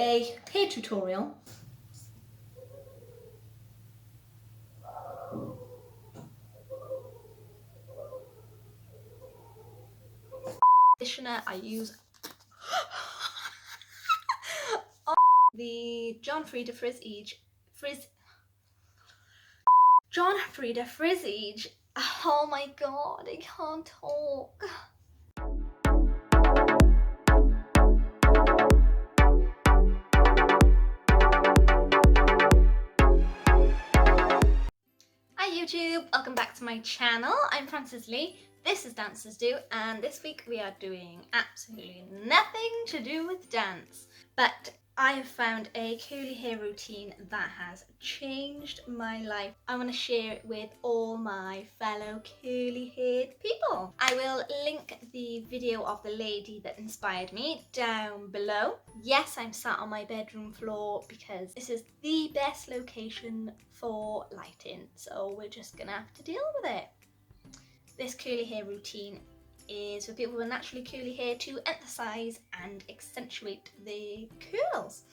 a hair tutorial. Conditioner I use the John Frieda Frizz Age. Oh my god, I can't talk. Hi YouTube, welcome back to my channel. I'm Frances Lee. This is Dancers Do, and this week we are doing absolutely nothing to do with dance. But I have found a curly hair routine that has changed my life. I want to share it with all my fellow curly haired people. I will link the video of the lady that inspired me down below. Yes, I'm sat on my bedroom floor because this is the best location for lighting, so we're just gonna have to deal with it. This curly hair routine is for people with naturally curly hair to emphasize and accentuate the curls.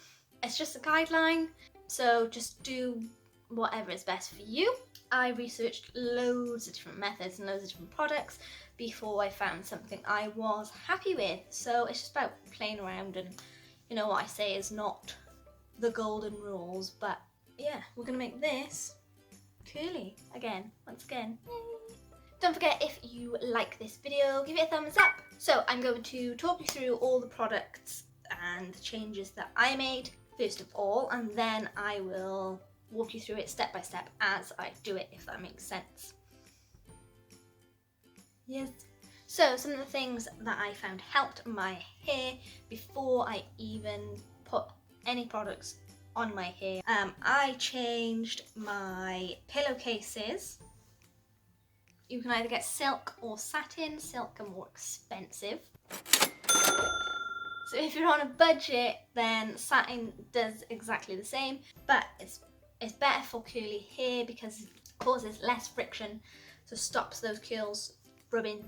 It's just a guideline, so just do whatever is best for you. I researched loads of different methods and loads of different products before I found something I was happy with. So it's just about playing around, and you know what I say is not the golden rules, but yeah, we're gonna make this curly again, once again. Yay. Don't forget, if you like this video, give it a thumbs up. So I'm going to talk you through all the products and the changes that I made first of all, and then I will walk you through it step by step as I do it, if that makes sense. Yes. So some of the things that I found helped my hair before I even put any products on my hair. I changed my pillowcases. You can either get silk or satin. Silk are more expensive. So if you're on a budget, then satin does exactly the same, but it's better for curly hair because it causes less friction, so stops those curls rubbing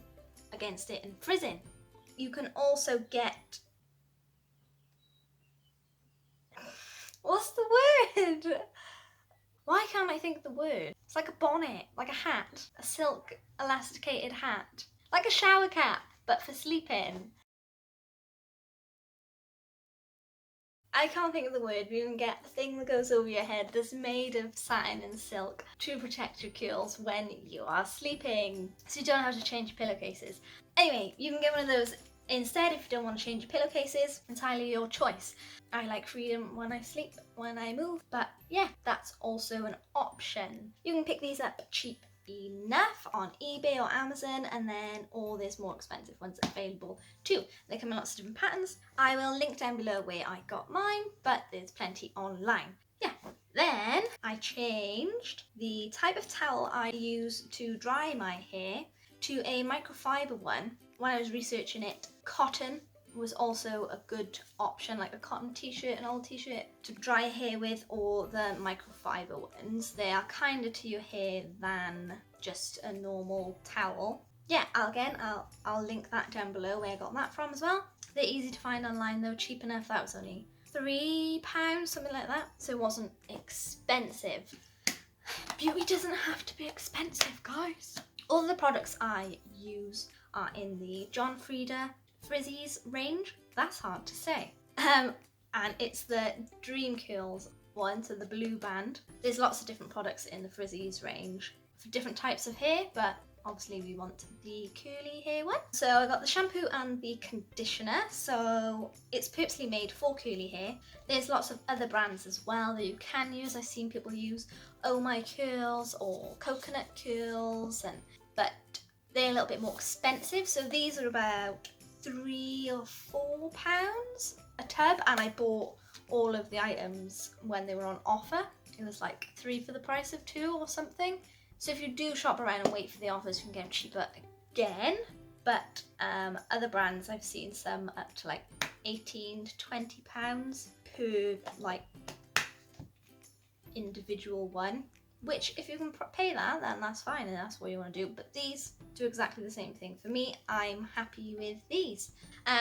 against it and frizzing. You can also get, what's the word? Why can't I think of the word? It's like a bonnet, like a hat, a silk elasticated hat, like a shower cap, but for sleeping. I can't think of the word, but you can get the thing that goes over your head that's made of satin and silk to protect your curls when you are sleeping, so you don't have to change your pillowcases. Anyway, you can get one of those instead if you don't want to change your pillowcases. Entirely your choice. I like freedom when I sleep, when I move, but yeah, that's also an option. You can pick these up cheap enough on eBay or Amazon, and then there's more expensive ones available too. They come in lots of different patterns. I will link down below where I got mine, but there's plenty online. Yeah. Then I changed the type of towel I use to dry my hair to a microfiber one. When I was researching it, cotton was also a good option, like a cotton t-shirt, an old t-shirt to dry hair with, or the microfiber ones. They are kinder to your hair than just a normal towel. Yeah, I'll link that down below where I got that from as well. They're easy to find online though, cheap enough. That was only £3, something like that, so it wasn't expensive. Beauty doesn't have to be expensive, guys. All the products I use are in the John Frieda Frizzies range. That's hard to say. And it's the Dream Curls one, so the blue band. There's lots of different products in the Frizzies range for different types of hair, but obviously we want the curly hair one. So I got the shampoo and the conditioner, so it's purposely made for curly hair. There's lots of other brands as well that you can use. I've seen people use Oh My Curls or Coconut Curls, but they're a little bit more expensive. So these are about £3 or £4 a tub, and I bought all of the items when they were on offer. It was like 3 for the price of 2 or something. So if you do shop around and wait for the offers, you can get them cheaper again. But other brands, I've seen some up to like £18 to £20 per like individual one. which if you can pay that, then that's fine and that's what you want to do. But these do exactly the same thing. For me, I'm happy with these.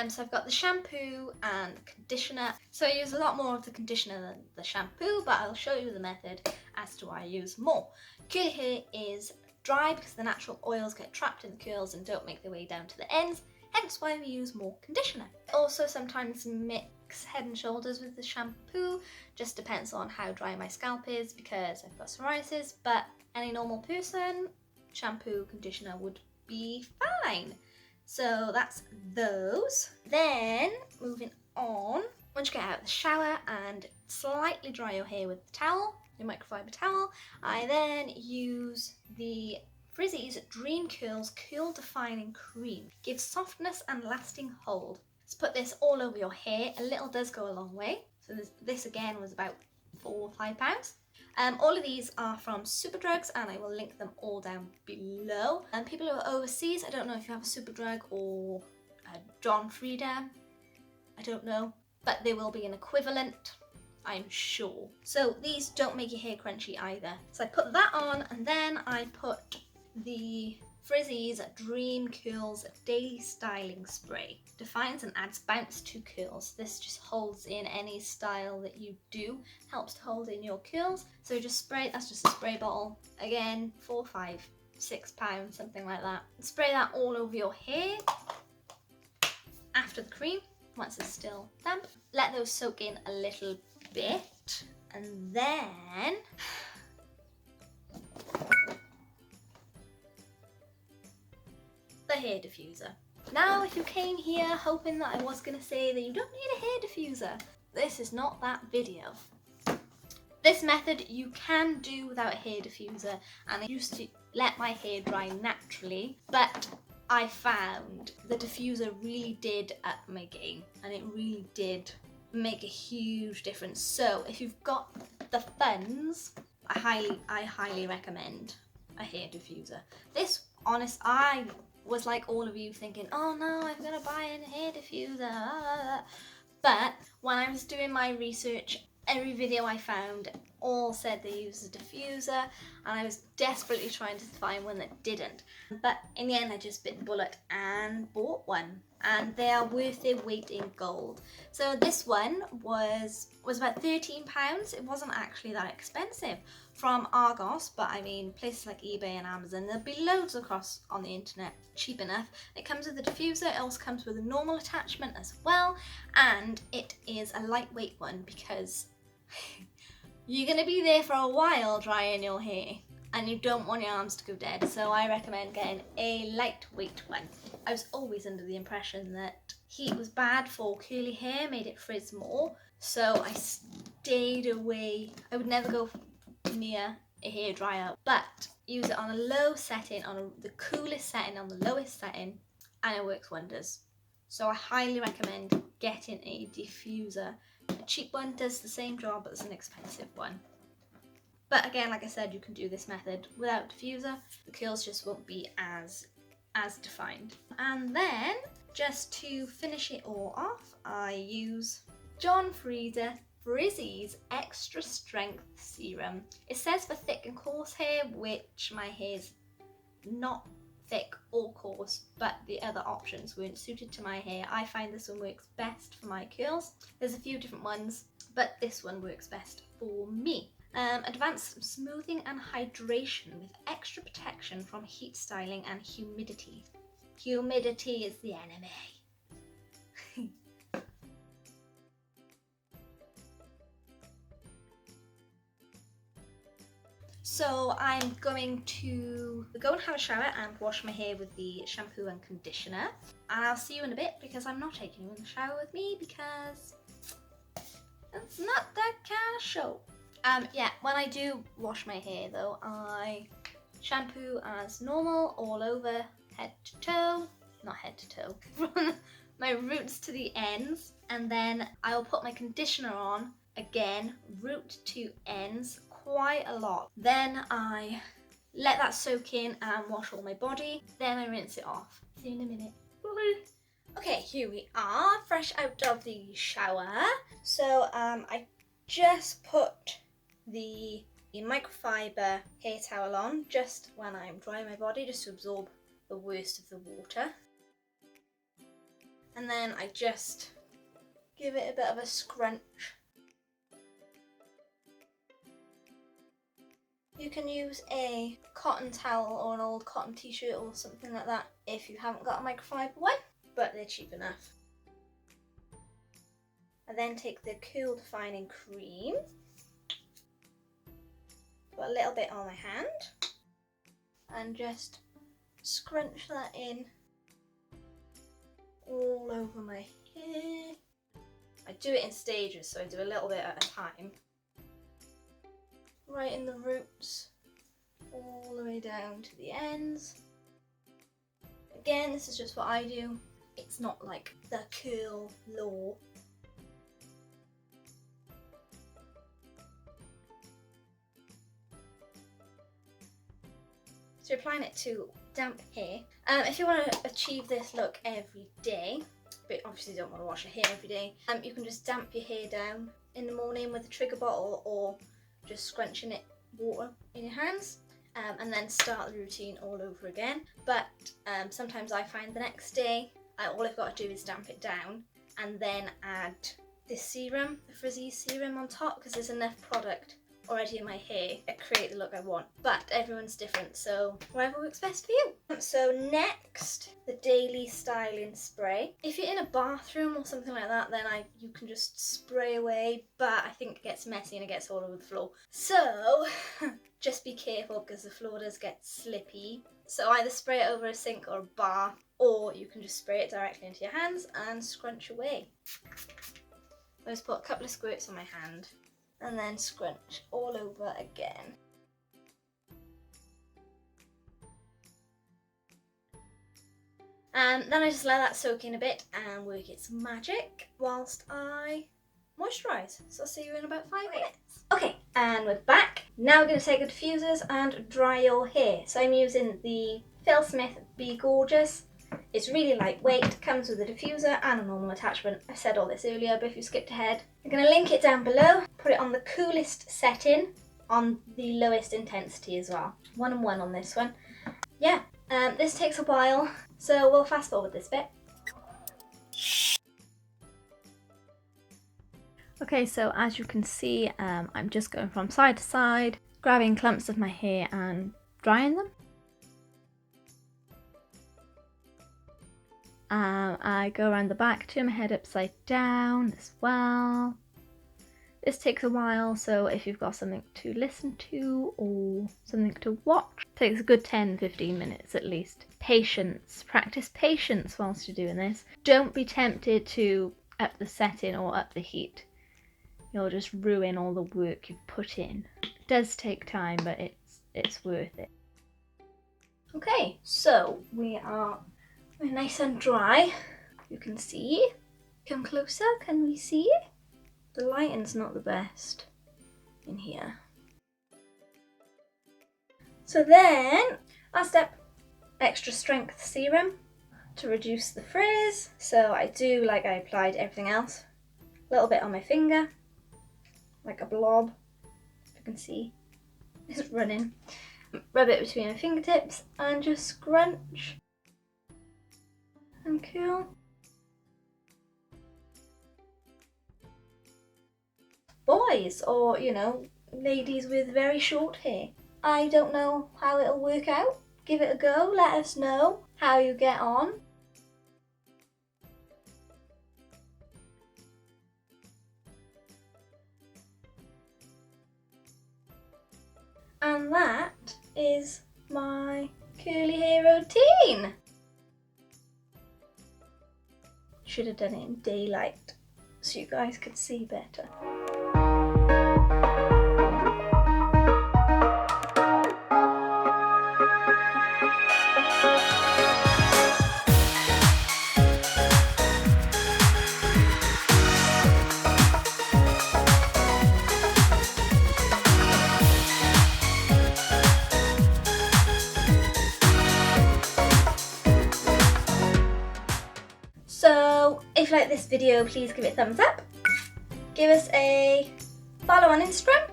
So I've got the shampoo and conditioner. So I use a lot more of the conditioner than the shampoo, but I'll show you the method as to why I use more. Curly hair is dry because the natural oils get trapped in the curls and don't make their way down to the ends, hence why we use more conditioner. Also sometimes mix Head and Shoulders with the shampoo, just depends on how dry my scalp is because I've got psoriasis, but any normal person, shampoo, conditioner would be fine. So that's those. Then moving on, once you get out of the shower and slightly dry your hair with the towel, your microfiber towel, I then use the Frizzy's Dream Curls Curl Defining Cream. Gives softness and lasting hold. Let's put this all over your hair. A little does go a long way. So this again was about £4 or £5. All of these are from Superdrugs and I will link them all down below. And people who are overseas, I don't know if you have a Superdrug or a John Frieda, I don't know, but there will be an equivalent, I'm sure. So these don't make your hair crunchy either. So I put that on and then I put the Frizzy's Dream Curls Daily Styling Spray. Defines and adds bounce to curls. This just holds in any style that you do, helps to hold in your curls. So just spray, that's just a spray bottle. Again, £4, £5, £6, something like that. Spray that all over your hair after the cream, once it's still damp. Let those soak in a little bit and then the hair diffuser. Now if you came here hoping that I was going to say that you don't need a hair diffuser, this is not that video. This method you can do without a hair diffuser, and I used to let my hair dry naturally, but I found the diffuser really did up my game and it really did make a huge difference. So if you've got the funds, I highly recommend a hair diffuser. This, I was like all of you thinking, oh no, I'm gonna buy a hair diffuser. But when I was doing my research, every video I found all said they used a diffuser, and I was desperately trying to find one that didn't. But in the end I just bit the bullet and bought one, and they are worth their weight in gold. So this one was about £13. It wasn't actually that expensive from Argos, but I mean places like eBay and Amazon, there'll be loads across on the internet cheap enough. It comes with a diffuser, it also comes with a normal attachment as well, and it is a lightweight one because you're going to be there for a while drying your hair and you don't want your arms to go dead, so I recommend getting a lightweight one. I was always under the impression that heat was bad for curly hair, made it frizz more, so I stayed away. I would never go near a hairdryer, but use it on a low setting, on the coolest setting, on the lowest setting, and it works wonders. So I highly recommend getting a diffuser. A cheap one does the same job as an expensive one. But again, like I said, you can do this method without diffuser. The curls just won't be as defined. And then, just to finish it all off, I use John Frieda Frizzy's Extra Strength Serum. It says for thick and coarse hair, which my hair's not thick or coarse, but the other options weren't suited to my hair. I find this one works best for my curls. There's a few different ones, but this one works best for me. Advanced smoothing and hydration with extra protection from heat styling and humidity. Humidity is the enemy. So I'm going to go and have a shower and wash my hair with the shampoo and conditioner. And I'll see you in a bit because I'm not taking you in the shower with me because it's not that kind of show. Yeah, when I do wash my hair though, I shampoo as normal all over, head to toe, not head to toe, from my roots to the ends, and then I'll put my conditioner on again, root to ends, quite a lot. Then I let that soak in and wash all my body, then I rinse it off. See you in a minute. Okay, here we are, fresh out of the shower. So I just put the a microfiber hair towel on just when I'm drying my body, just to absorb the worst of the water. And then I just give it a bit of a scrunch. You can use a cotton towel or an old cotton t-shirt or something like that if you haven't got a microfiber one, but they're cheap enough. I then take the curl defining cream, put a little bit on my hand, and just scrunch that in all over my hair. I do it in stages, so I do a little bit at a time. Right in the roots, all the way down to the ends. Again, this is just what I do. It's not like the curl law. So you're applying it to damp hair. If you want to achieve this look every day, but obviously you don't want to wash your hair every day, you can just damp your hair down in the morning with a trigger bottle, or just scrunching it water in your hands, and then start the routine all over again. But sometimes I find the next day, all I've got to do is damp it down and then add this serum, the frizzy serum on top, because there's enough product already in my hair to create the look I want. But everyone's different, so whatever works best for you. So next, the daily styling spray. If you're in a bathroom or something like that, then you can just spray away, but I think it gets messy and it gets all over the floor. So just be careful, because the floor does get slippy. So either spray it over a sink or a bar, or you can just spray it directly into your hands and scrunch away. I just put a couple of squirts on my hand and then scrunch all over again. And then I just let that soak in a bit and work its magic whilst I moisturise. So I'll see you in about 5 minutes. Okay, and we're back. Now we're going to take the diffusers and dry your hair. So I'm using the Phil Smith Be Gorgeous. It's really lightweight, comes with a diffuser and a normal attachment. I said all this earlier, but if you skipped ahead, I'm going to link it down below. Put it on the coolest setting, on the lowest intensity as well. 1 and 1 on this one. Yeah, this takes a while, so we'll fast forward this bit. Okay, so as you can see, I'm just going from side to side, grabbing clumps of my hair and drying them. I go around the back, turn my head upside down as well. This takes a while, so if you've got something to listen to or something to watch, it takes a good 10-15 minutes at least. Patience. Practice patience whilst you're doing this. Don't be tempted to up the setting or up the heat. You'll just ruin all the work you've put in. It does take time, but it's worth it. Okay, so we're nice and dry. You can see. Come closer, can we see? The lighting's not the best in here. So then, last step, extra strength serum to reduce the frizz. So I do like I applied everything else. A little bit on my finger, like a blob, if you can see. It's running. Rub it between my fingertips and just scrunch and curl. Boys, or ladies with very short hair, I don't know how it'll work out. Give it a go, let us know how you get on. And that is my curly hair routine. Should have done it in daylight so you guys could see better. So if you like this video, please give it a thumbs up. Give us a follow on Instagram.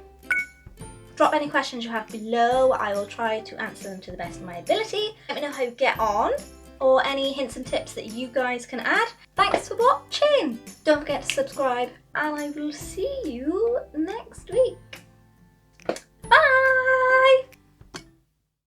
Drop any questions you have below. I will try to answer them to the best of my ability. Let me know how you get on, or any hints and tips that you guys can add. Thanks for watching. Don't forget to subscribe, and I will see you